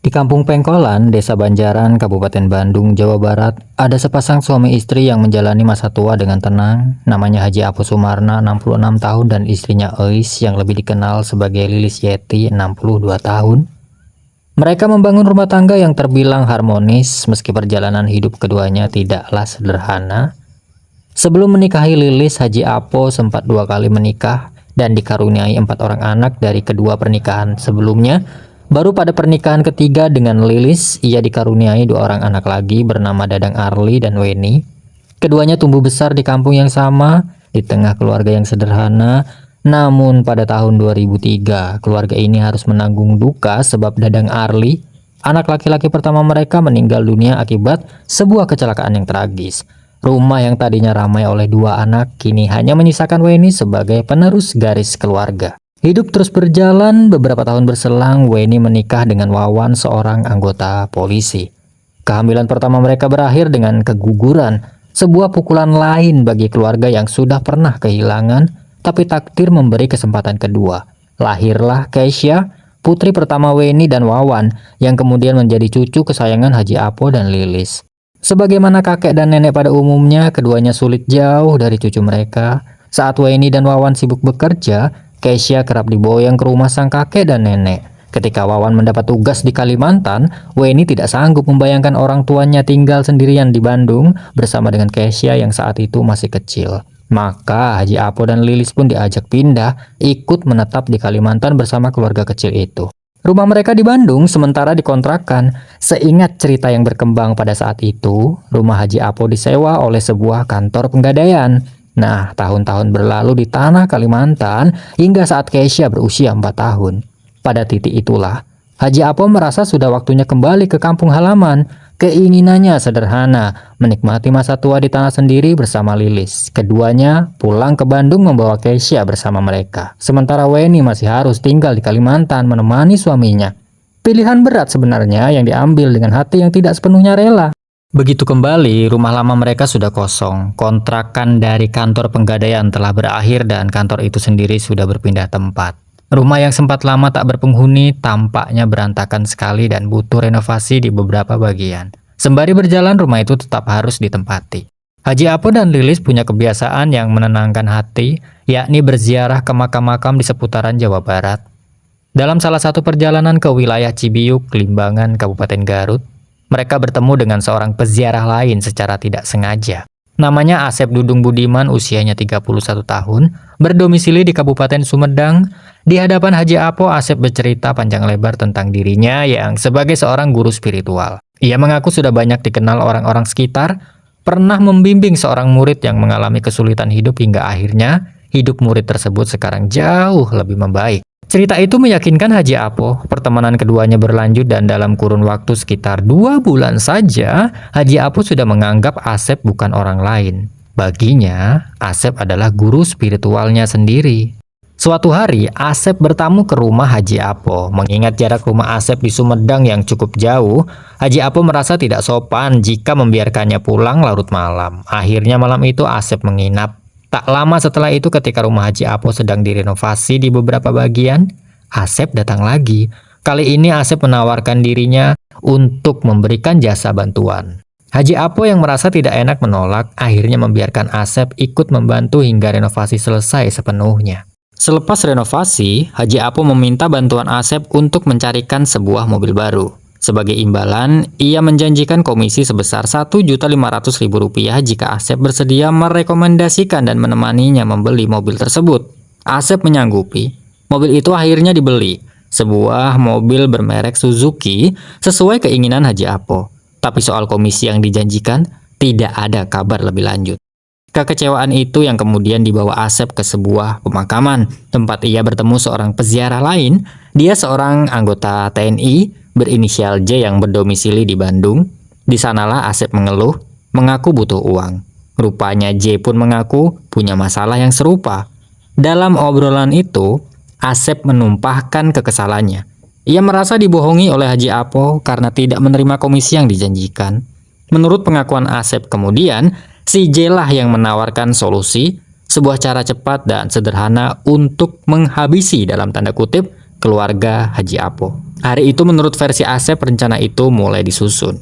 Di Kampung Pengkolan, Desa Banjaran, Kabupaten Bandung, Jawa Barat, ada sepasang suami istri yang menjalani masa tua dengan tenang. Namanya Haji Apo Sumarna, 66 tahun, dan istrinya Eis yang lebih dikenal sebagai Lilis Yeti, 62 tahun. Mereka membangun rumah tangga yang terbilang harmonis meski perjalanan hidup keduanya tidaklah sederhana. Sebelum menikahi Lilis, Haji Apo sempat 2 kali menikah dan dikaruniai 4 orang anak dari kedua pernikahan sebelumnya. Baru pada pernikahan ketiga dengan Lilis, ia dikaruniai 2 orang anak lagi bernama Dadang Arli dan Weni. Keduanya tumbuh besar di kampung yang sama, di tengah keluarga yang sederhana. Namun pada tahun 2003, keluarga ini harus menanggung duka sebab Dadang Arli, anak laki-laki pertama mereka, meninggal dunia akibat sebuah kecelakaan yang tragis. Rumah yang tadinya ramai oleh 2 anak, kini hanya menyisakan Weni sebagai penerus garis keluarga. Hidup terus berjalan. Beberapa tahun berselang, Weni menikah dengan Wawan, seorang anggota polisi. Kehamilan pertama mereka berakhir dengan keguguran, sebuah pukulan lain bagi keluarga yang sudah pernah kehilangan, tapi takdir memberi kesempatan kedua. Lahirlah Keisha, putri pertama Weni dan Wawan, yang kemudian menjadi cucu kesayangan Haji Apo dan Lilis. Sebagaimana kakek dan nenek pada umumnya, keduanya sulit jauh dari cucu mereka. Saat Weni dan Wawan sibuk bekerja, Keisha kerap diboyong ke rumah sang kakek dan nenek. Ketika Wawan mendapat tugas di Kalimantan, Weni tidak sanggup membayangkan orang tuanya tinggal sendirian di Bandung bersama dengan Keisha yang saat itu masih kecil. Maka Haji Apo dan Lilis pun diajak pindah, ikut menetap di Kalimantan bersama keluarga kecil itu. Rumah mereka di Bandung sementara dikontrakan. Seingat cerita yang berkembang pada saat itu, rumah Haji Apo disewa oleh sebuah kantor penggadaian. Nah, tahun-tahun berlalu di tanah Kalimantan hingga saat Keisha berusia 4 tahun. Pada titik itulah, Haji Apo merasa sudah waktunya kembali ke kampung halaman. Keinginannya sederhana, menikmati masa tua di tanah sendiri bersama Lilis. Keduanya pulang ke Bandung membawa Keisha bersama mereka. Sementara Weni masih harus tinggal di Kalimantan menemani suaminya. Pilihan berat sebenarnya yang diambil dengan hati yang tidak sepenuhnya rela. Begitu kembali, rumah lama mereka sudah kosong. Kontrakan dari kantor penggadaian telah berakhir dan kantor itu sendiri sudah berpindah tempat. Rumah yang sempat lama tak berpenghuni tampaknya berantakan sekali dan butuh renovasi di beberapa bagian. Sembari berjalan, rumah itu tetap harus ditempati. Haji Apo dan Lilis punya kebiasaan yang menenangkan hati, yakni berziarah ke makam-makam di seputaran Jawa Barat. Dalam salah satu perjalanan ke wilayah Cibiuk, Limbangan, Kabupaten Garut, mereka bertemu dengan seorang peziarah lain secara tidak sengaja. Namanya Asep Dudung Budiman, usianya 31 tahun, berdomisili di Kabupaten Sumedang. Di hadapan Haji Apo, Asep bercerita panjang lebar tentang dirinya yang sebagai seorang guru spiritual. Ia mengaku sudah banyak dikenal orang-orang sekitar, pernah membimbing seorang murid yang mengalami kesulitan hidup hingga akhirnya hidup murid tersebut sekarang jauh lebih membaik. Cerita itu meyakinkan Haji Apo. Pertemanan keduanya berlanjut dan dalam kurun waktu sekitar 2 bulan saja, Haji Apo sudah menganggap Asep bukan orang lain. Baginya, Asep adalah guru spiritualnya sendiri. Suatu hari, Asep bertamu ke rumah Haji Apo. Mengingat jarak rumah Asep di Sumedang yang cukup jauh, Haji Apo merasa tidak sopan jika membiarkannya pulang larut malam. Akhirnya malam itu Asep menginap. Tak lama setelah itu, ketika rumah Haji Apo sedang direnovasi di beberapa bagian, Asep datang lagi. Kali ini Asep menawarkan dirinya untuk memberikan jasa bantuan. Haji Apo yang merasa tidak enak menolak, akhirnya membiarkan Asep ikut membantu hingga renovasi selesai sepenuhnya. Selepas renovasi, Haji Apo meminta bantuan Asep untuk mencarikan sebuah mobil baru. Sebagai imbalan, ia menjanjikan komisi sebesar Rp1.500.000 jika Asep bersedia merekomendasikan dan menemaninya membeli mobil tersebut. Asep menyanggupi. Mobil itu akhirnya dibeli, sebuah mobil bermerek Suzuki sesuai keinginan Haji Apo. Tapi soal komisi yang dijanjikan, tidak ada kabar lebih lanjut. Kekecewaan itu yang kemudian dibawa Asep ke sebuah pemakaman, tempat ia bertemu seorang peziarah lain. Dia seorang anggota TNI, berinisial J yang berdomisili di Bandung. Di sanalah Asep mengeluh, mengaku butuh uang. Rupanya J pun mengaku punya masalah yang serupa. Dalam obrolan itu, Asep menumpahkan kekesalannya. Ia merasa dibohongi oleh Haji Apo karena tidak menerima komisi yang dijanjikan. Menurut pengakuan Asep kemudian, si J lah yang menawarkan solusi, sebuah cara cepat dan sederhana untuk menghabisi dalam tanda kutip keluarga Haji Apo. Hari itu menurut versi Asep rencana itu mulai disusun.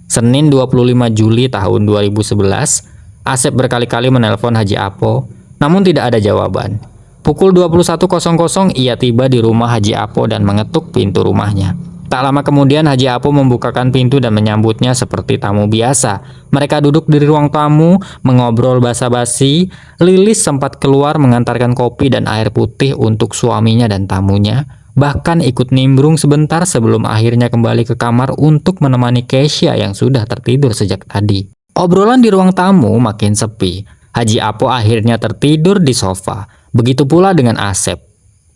Senin 25 Juli tahun 2011, Asep berkali-kali menelpon Haji Apo, namun tidak ada jawaban. Pukul 21.00 ia tiba di rumah Haji Apo dan mengetuk pintu rumahnya. Tak lama kemudian Haji Apo membukakan pintu dan menyambutnya seperti tamu biasa. Mereka duduk di ruang tamu, mengobrol basa-basi. Lilis sempat keluar mengantarkan kopi dan air putih untuk suaminya dan tamunya. Bahkan ikut nimbrung sebentar sebelum akhirnya kembali ke kamar untuk menemani Kesha yang sudah tertidur sejak tadi. Obrolan di ruang tamu makin sepi. Haji Apo akhirnya tertidur di sofa. Begitu pula dengan Asep.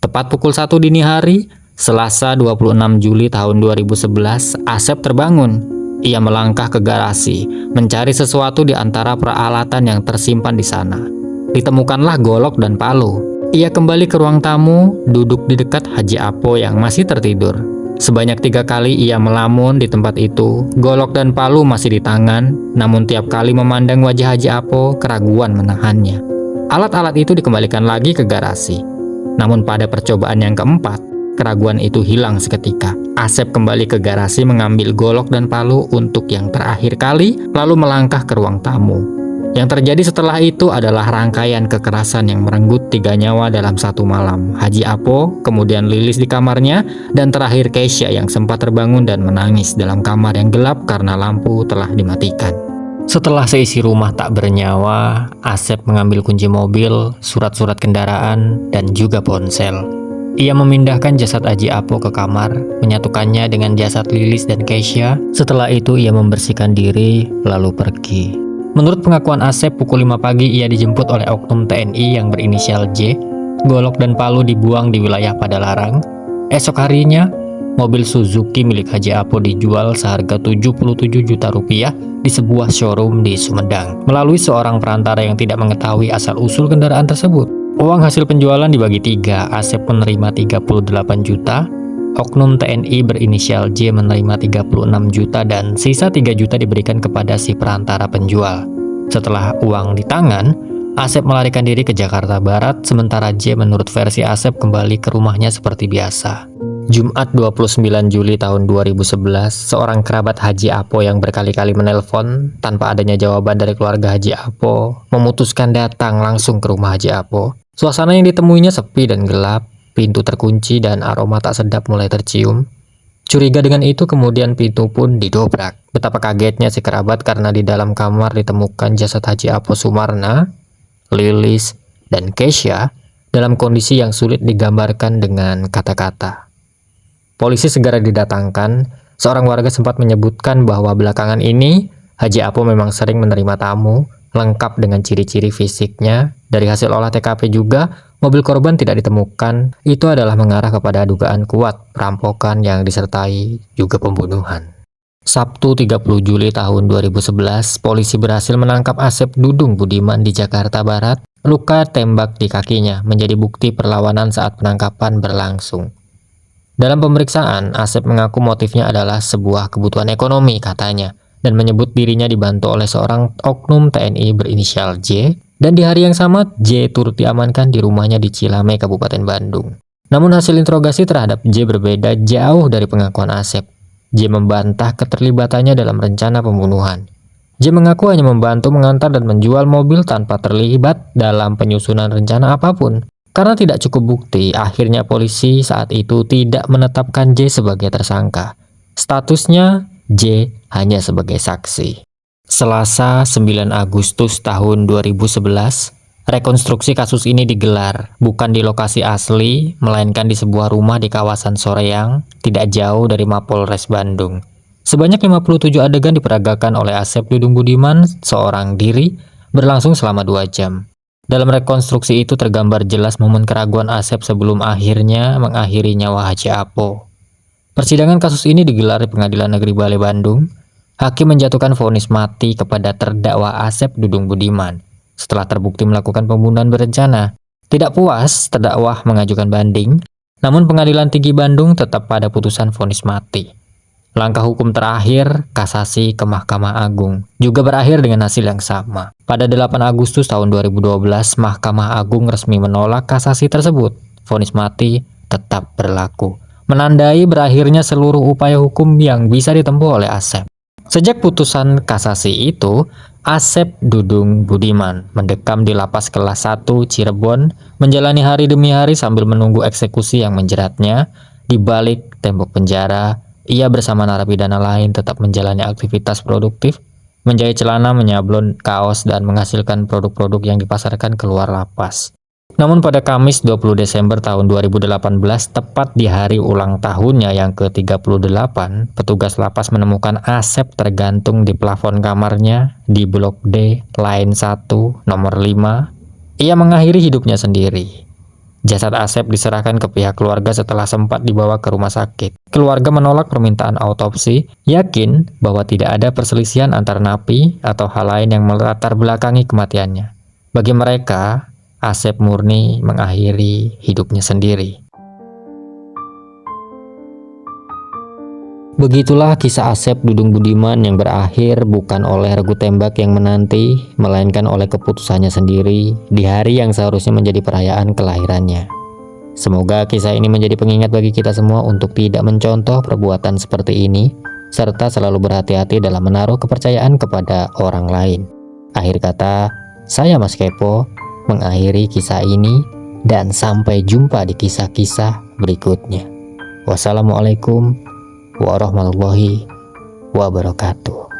Tepat pukul 1 dini hari, Selasa 26 Juli tahun 2011, Asep terbangun. Ia melangkah ke garasi, mencari sesuatu di antara peralatan yang tersimpan di sana. Ditemukanlah golok dan palu. Ia kembali ke ruang tamu, duduk di dekat Haji Apo yang masih tertidur. Sebanyak 3 kali ia melamun di tempat itu. Golok dan palu masih di tangan, namun tiap kali memandang wajah Haji Apo, keraguan menahannya. Alat-alat itu dikembalikan lagi ke garasi. Namun pada percobaan yang keempat, keraguan itu hilang seketika. Asep kembali ke garasi mengambil golok dan palu untuk yang terakhir kali, lalu melangkah ke ruang tamu. Yang terjadi setelah itu adalah rangkaian kekerasan yang merenggut 3 nyawa dalam satu malam. Haji Apo, kemudian Lilis di kamarnya, dan terakhir Kesha yang sempat terbangun dan menangis dalam kamar yang gelap karena lampu telah dimatikan. Setelah seisi rumah tak bernyawa, Asep mengambil kunci mobil, surat-surat kendaraan, dan juga ponsel. Ia memindahkan jasad Haji Apo ke kamar, menyatukannya dengan jasad Lilis dan Kesha. Setelah itu ia membersihkan diri, lalu pergi. Menurut pengakuan Asep, pukul 5 pagi ia dijemput oleh oknum TNI yang berinisial J. Golok dan palu dibuang di wilayah Padalarang. Esok harinya, mobil Suzuki milik Haji Apo dijual seharga 77 juta rupiah di sebuah showroom di Sumedang, melalui seorang perantara yang tidak mengetahui asal-usul kendaraan tersebut. Uang hasil penjualan dibagi 3, Asep menerima 38 juta, oknum TNI berinisial J menerima 36 juta dan sisa 3 juta diberikan kepada si perantara penjual. Setelah uang di tangan, Asep melarikan diri ke Jakarta Barat, sementara J menurut versi Asep kembali ke rumahnya seperti biasa. Jumat 29 Juli tahun 2011, seorang kerabat Haji Apo yang berkali-kali menelpon tanpa adanya jawaban dari keluarga Haji Apo memutuskan datang langsung ke rumah Haji Apo. Suasana yang ditemuinya sepi dan gelap, pintu terkunci dan aroma tak sedap mulai tercium. Curiga dengan itu kemudian pintu pun didobrak. Betapa kagetnya si kerabat karena di dalam kamar ditemukan jasad Haji Apo Sumarna, Lilis, dan Kesha dalam kondisi yang sulit digambarkan dengan kata-kata. Polisi segera didatangkan. Seorang warga sempat menyebutkan bahwa belakangan ini Haji Apo memang sering menerima tamu, lengkap dengan ciri-ciri fisiknya. Dari hasil olah TKP juga, mobil korban tidak ditemukan. Itu adalah mengarah kepada dugaan kuat perampokan yang disertai juga pembunuhan. Sabtu 30 Juli tahun 2011, polisi berhasil menangkap Asep Dudung Budiman di Jakarta Barat. Luka tembak di kakinya menjadi bukti perlawanan saat penangkapan berlangsung. Dalam pemeriksaan, Asep mengaku motifnya adalah sebuah kebutuhan ekonomi katanya, dan menyebut dirinya dibantu oleh seorang oknum TNI berinisial J, dan di hari yang sama J turut diamankan di rumahnya di Cilame, Kabupaten Bandung. Namun hasil interogasi terhadap J berbeda jauh dari pengakuan Asep. J membantah keterlibatannya dalam rencana pembunuhan. J mengaku hanya membantu mengantar dan menjual mobil tanpa terlibat dalam penyusunan rencana apapun. Karena tidak cukup bukti, akhirnya polisi saat itu tidak menetapkan J sebagai tersangka. Statusnya J hanya sebagai saksi. Selasa 9 Agustus tahun 2011, rekonstruksi kasus ini digelar bukan di lokasi asli, melainkan di sebuah rumah di kawasan Soreang, tidak jauh dari Mapolres Bandung. Sebanyak 57 adegan diperagakan oleh Asep Dudung Budiman, seorang diri, berlangsung selama 2 jam. Dalam rekonstruksi itu tergambar jelas momen keraguan Asep sebelum akhirnya mengakhiri nyawa Haji Apo. Persidangan kasus ini digelar di Pengadilan Negeri Balai Bandung. Hakim menjatuhkan vonis mati kepada terdakwa Asep Dudung Budiman setelah terbukti melakukan pembunuhan berencana. Tidak puas, terdakwa mengajukan banding, namun Pengadilan Tinggi Bandung tetap pada putusan vonis mati. Langkah hukum terakhir, kasasi ke Mahkamah Agung, juga berakhir dengan hasil yang sama. Pada 8 Agustus tahun 2012, Mahkamah Agung resmi menolak kasasi tersebut. Vonis mati tetap berlaku, menandai berakhirnya seluruh upaya hukum yang bisa ditempuh oleh Asep. Sejak putusan kasasi itu, Asep Dudung Budiman mendekam di lapas kelas 1 Cirebon, menjalani hari demi hari sambil menunggu eksekusi yang menjeratnya. Di balik tembok penjara, ia bersama narapidana lain tetap menjalani aktivitas produktif, menjahit celana, menyablon kaos, dan menghasilkan produk-produk yang dipasarkan keluar lapas. Namun pada Kamis 20 Desember tahun 2018, tepat di hari ulang tahunnya yang ke-38, petugas lapas menemukan Asep tergantung di plafon kamarnya di Blok D, Line 1, nomor 5. Ia mengakhiri hidupnya sendiri. Jasad Asep diserahkan ke pihak keluarga setelah sempat dibawa ke rumah sakit. Keluarga menolak permintaan autopsi, yakin bahwa tidak ada perselisihan antara napi atau hal lain yang melatar belakangi kematiannya. Bagi mereka, Asep murni mengakhiri hidupnya sendiri. Begitulah kisah Asep Dudung Budiman yang berakhir bukan oleh regu tembak yang menanti, melainkan oleh keputusannya sendiri di hari yang seharusnya menjadi perayaan kelahirannya. Semoga kisah ini menjadi pengingat bagi kita semua untuk tidak mencontoh perbuatan seperti ini, serta selalu berhati-hati dalam menaruh kepercayaan kepada orang lain. Akhir kata, saya Mas Kepo mengakhiri kisah ini, dan sampai jumpa di kisah-kisah berikutnya. Wassalamualaikum warahmatullahi wabarakatuh.